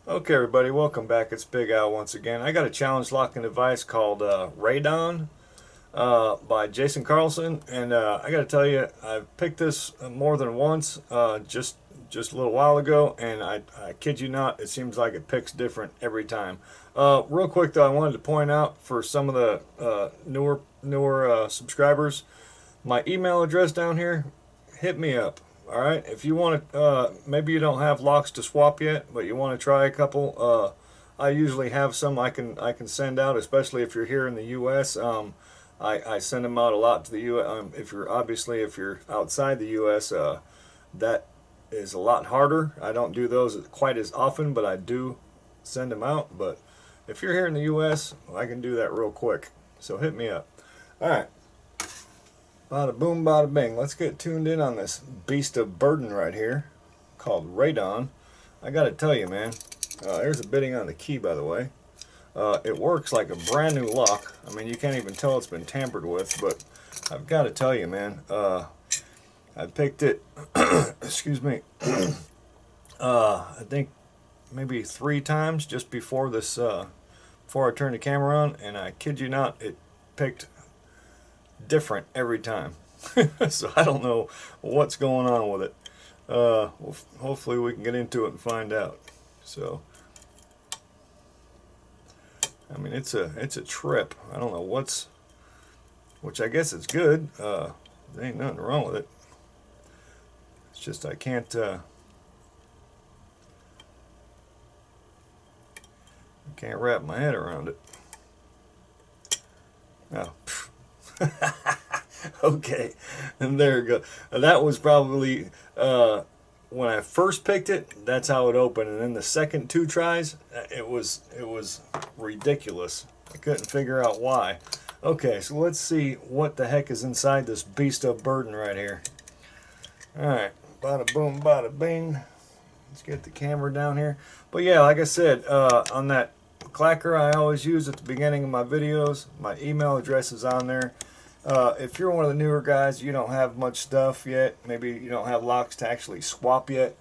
Okay, everybody, welcome back. It's Big Al once again. I got a challenge locking device called Radon by Jason Carlson, and I got to tell you, I've picked this more than once, just a little while ago, and I kid you not, it seems like it picks different every time. Real quick though, I wanted to point out for some of the newer subscribers, my email address down here, hit me up. All right, if you want to, maybe you don't have locks to swap yet, but you want to try a couple. I usually have some I can send out, especially if you're here in the U.S. I send them out a lot to the U.S. If you're outside the U.S., that is a lot harder. I don't do those quite as often, but I do send them out. But if you're here in the U.S., I can do that real quick. So hit me up. All right. Bada boom, bada bing. Let's get tuned in on this beast of burden right here called Radon. I gotta tell you, man, there's a bitting on the key, by the way. It works like a brand new lock. I mean, you can't even tell it's been tampered with, but I've got to tell you, man, I picked it, excuse me, I think maybe 3 times just before this, before I turned the camera on, and I kid you not, it picked different every time. So I don't know what's going on with it. Hopefully we can get into it and find out. So I mean, it's a trip. I don't know which I guess is good. There ain't nothing wrong with it. It's just I can't wrap my head around it. Oh. Okay, and there you go. That was probably when I first picked it. That's how it opened, and then the second 2 tries, it was ridiculous. I couldn't figure out why. Okay, so let's see what the heck is inside this beast of burden right here. All right, bada boom, bada bing. Let's get the camera down here. But yeah, like I said, on that clacker I always use at the beginning of my videos, my email address is on there. If you're one of the newer guys, you don't have much stuff yet, maybe you don't have locks to actually swap yet,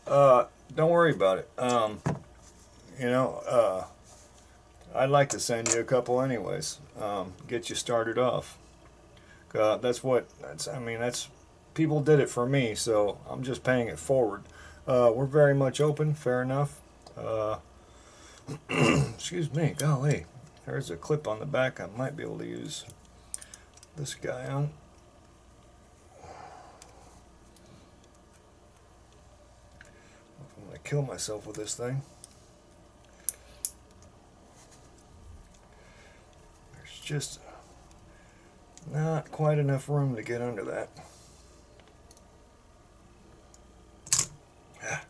don't worry about it. You know, I'd like to send you a couple anyways, get you started off. I mean, that's, people did it for me, so I'm just paying it forward. We're very much open, fair enough. Excuse me, golly, there's a clip on the back I might be able to use this guy on. I'm gonna kill myself with this thing. There's just not quite enough room to get under that. Ah.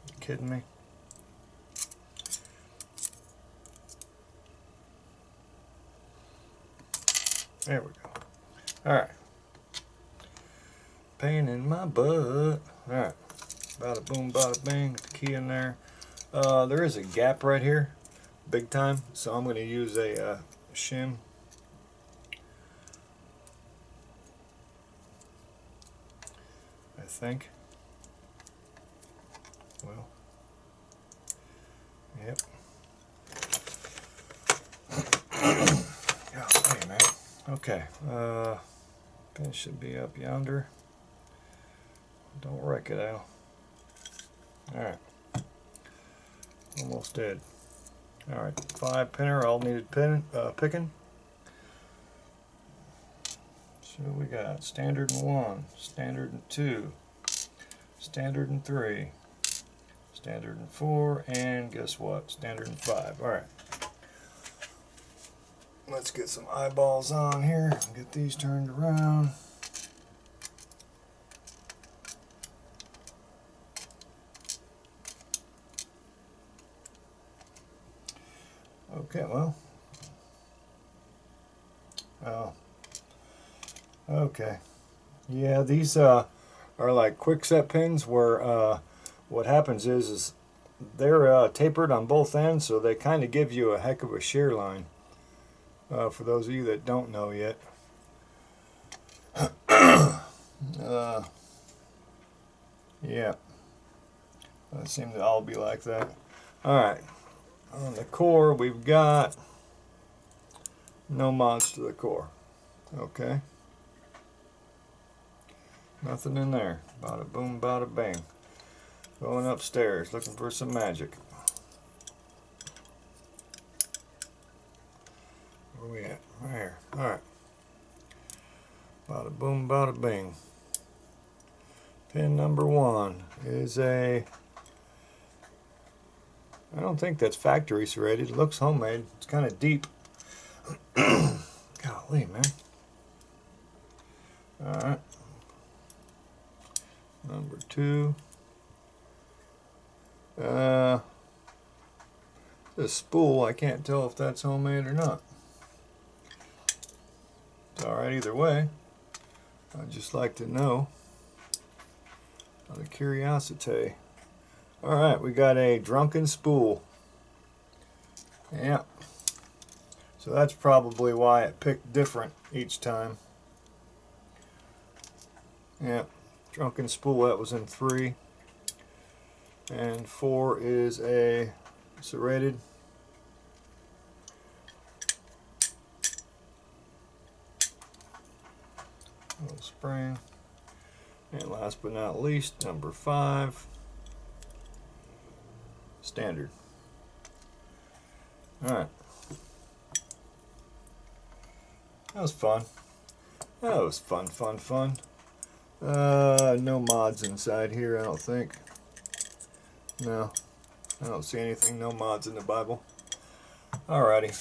You kidding me? There we go. Alright. Pain in my butt. Alright. Bada boom, bada bing. Get the key in there. There is a gap right here. Big time. So I'm going to use a shim. I think. Well. Yep. Hey, man. Okay, pin should be up yonder. Don't wreck it, Al. Alright. Almost dead. Alright, 5 pinner, all needed picking. So we got standard in 1, standard in 2, standard in 3, standard in 4, and guess what? Standard in 5. Alright. Let's get some eyeballs on here, get these turned around. Okay, well. Oh. Okay. Yeah, these are like quick set pins where what happens is they're tapered on both ends, so they kind of give you a heck of a shear line. For those of you that don't know yet. Yeah. They seem to all be like that. Alright, on the core we've got no mods to the core. Okay. Nothing in there. Bada boom, bada bang. Going upstairs looking for some magic. Where we at? Right here. Alright. Bada boom, bada bing. Pin number 1 is a... I don't think that's factory serrated. It looks homemade. It's kind of deep. Golly, man. Alright. Number 2. This spool, I can't tell if that's homemade or not. It's alright either way. I'd just like to know. Out of curiosity. Alright, we got a drunken spool. Yeah. So that's probably why it picked different each time. Yeah. Drunken spool, that was in 3. And 4 is a serrated. Little spring. And last but not least, number 5. Standard. Alright. That was fun. That was fun. No mods inside here, I don't think. No. I don't see anything. No mods in the Bible. Alrighty.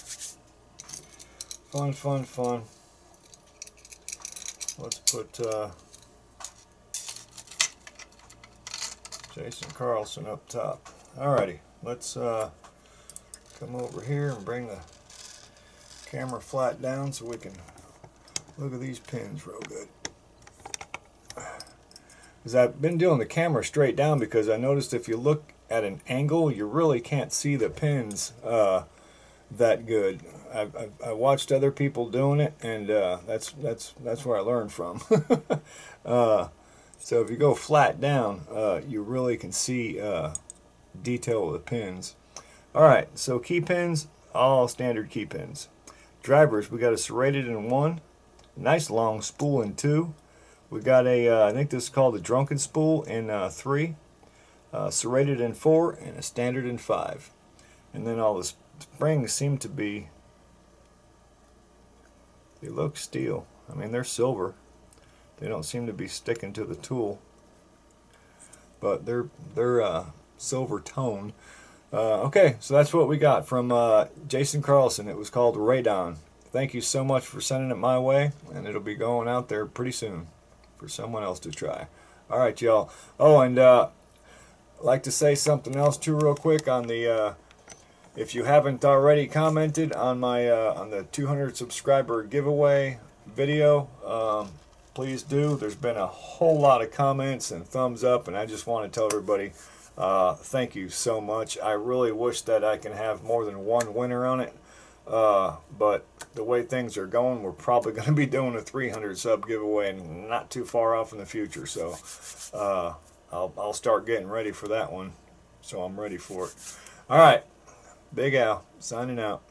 Fun. Let's put Jason Carlson up top. Alrighty. Let's come over here and bring the camera flat down so we can look at these pins real good. Because I've been doing the camera straight down because I noticed if you look at an angle you really can't see the pins that good. I watched other people doing it, and that's where I learned from. So if you go flat down, you really can see detail of the pins. Alright, so key pins, all standard key pins. Drivers, we got a serrated in 1, nice long spool in 2. We got a, I think this is called a drunken spool in 3, serrated in 4, and a standard in 5. And then all the springs seem to be, they look steel. I mean, they're silver. They don't seem to be sticking to the tool, but they're silver tone. Okay, so that's what we got from Jason Carlson. It was called Radon. Thank you so much for sending it my way, and it'll be going out there pretty soon for someone else to try. All right, y'all. Oh, and I'd like to say something else too real quick on the if you haven't already commented on my on the 200 subscriber giveaway video, please do. There's been a whole lot of comments and thumbs up, and I just want to tell everybody thank you so much. I really wish that I can have more than one winner on it, but the way things are going, we're probably going to be doing a 300 sub giveaway and not too far off in the future, so I'll start getting ready for that one, so I'm ready for it. Alright, Big Al signing out.